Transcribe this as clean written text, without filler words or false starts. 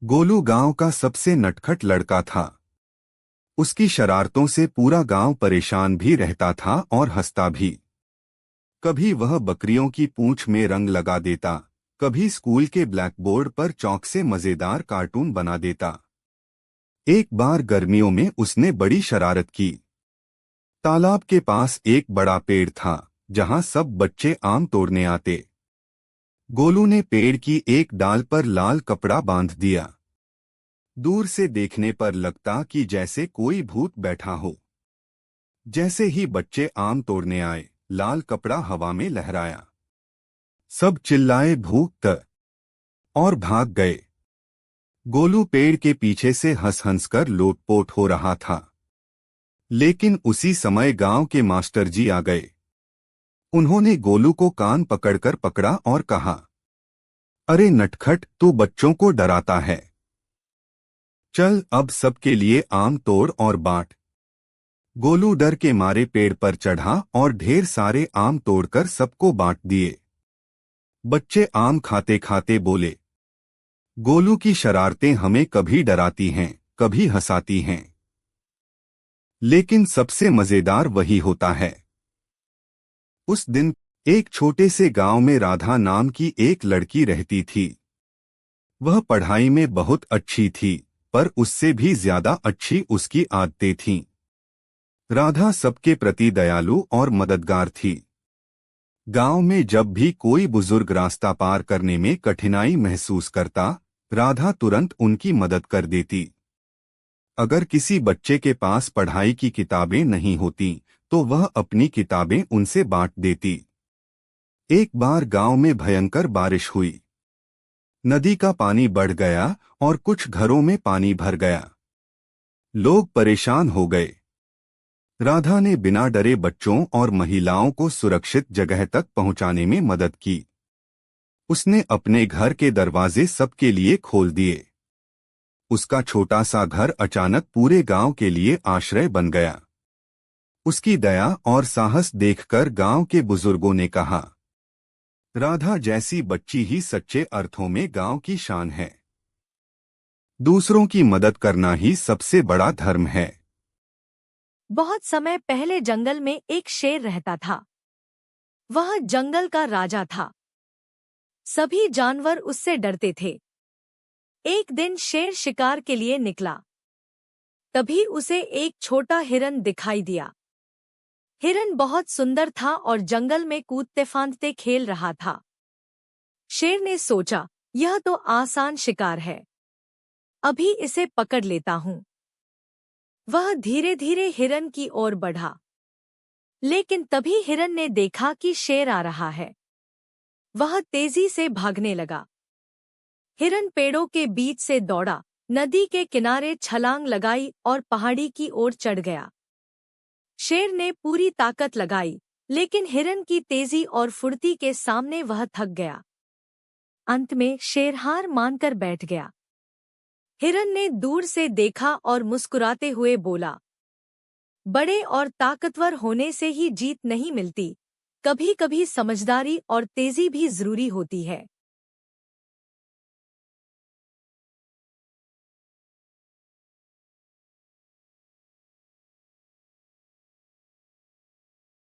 गोलू गांव का सबसे नटखट लड़का था। उसकी शरारतों से पूरा गांव परेशान भी रहता था और हंसता भी। कभी वह बकरियों की पूंछ में रंग लगा देता, कभी स्कूल के ब्लैकबोर्ड पर चौक से मजेदार कार्टून बना देता। एक बार गर्मियों में उसने बड़ी शरारत की। तालाब के पास एक बड़ा पेड़ था जहां सब बच्चे आम तोड़ने आते। गोलू ने पेड़ की एक डाल पर लाल कपड़ा बांध दिया। दूर से देखने पर लगता कि जैसे कोई भूत बैठा हो। जैसे ही बच्चे आम तोड़ने आए, लाल कपड़ा हवा में लहराया। सब चिल्लाए भूत और भाग गए। गोलू पेड़ के पीछे से हंस हंस कर लोटपोट हो रहा था। लेकिन उसी समय गांव के मास्टर जी आ गए। उन्होंने गोलू को कान पकड़कर पकड़ा और कहा, अरे नटखट, तू बच्चों को डराता है। चल अब सबके लिए आम तोड़ और बांट। गोलू डर के मारे पेड़ पर चढ़ा और ढेर सारे आम तोड़कर सबको बांट दिए। बच्चे आम खाते खाते बोले, गोलू की शरारतें हमें कभी डराती हैं, कभी हंसाती हैं, लेकिन सबसे मजेदार वही होता है। उस दिन एक छोटे से गांव में राधा नाम की एक लड़की रहती थी। वह पढ़ाई में बहुत अच्छी थी, पर उससे भी ज्यादा अच्छी उसकी आदतें थीं। राधा सबके प्रति दयालु और मददगार थी। गांव में जब भी कोई बुजुर्ग रास्ता पार करने में कठिनाई महसूस करता, राधा तुरंत उनकी मदद कर देती। अगर किसी बच्चे के पास पढ़ाई की किताबें नहीं होती, तो वह अपनी किताबें उनसे बांट देती। एक बार गांव में भयंकर बारिश हुई। नदी का पानी बढ़ गया और कुछ घरों में पानी भर गया। लोग परेशान हो गए। राधा ने बिना डरे बच्चों और महिलाओं को सुरक्षित जगह तक पहुंचाने में मदद की। उसने अपने घर के दरवाजे सबके लिए खोल दिए। उसका छोटा सा घर अचानक पूरे गांव के लिए आश्रय बन गया। उसकी दया और साहस देखकर गांव के बुजुर्गों ने कहा, राधा जैसी बच्ची ही सच्चे अर्थों में गांव की शान है। दूसरों की मदद करना ही सबसे बड़ा धर्म है। बहुत समय पहले जंगल में एक शेर रहता था। वह जंगल का राजा था। सभी जानवर उससे डरते थे। एक दिन शेर शिकार के लिए निकला। तभी उसे एक छोटा हिरन दिखाई दिया। हिरन बहुत सुंदर था और जंगल में कूदते फांदते खेल रहा था। शेर ने सोचा, यह तो आसान शिकार है, अभी इसे पकड़ लेता हूँ। वह धीरे धीरे हिरन की ओर बढ़ा। लेकिन तभी हिरन ने देखा कि शेर आ रहा है। वह तेजी से भागने लगा। हिरन पेड़ों के बीच से दौड़ा, नदी के किनारे छलांग लगाई और पहाड़ी की ओर चढ़ गया। शेर ने पूरी ताकत लगाई, लेकिन हिरन की तेजी और फुर्ती के सामने वह थक गया। अंत में शेर हार मानकर बैठ गया। हिरन ने दूर से देखा और मुस्कुराते हुए बोला, बड़े और ताकतवर होने से ही जीत नहीं मिलती, कभी कभी समझदारी और तेजी भी जरूरी होती है।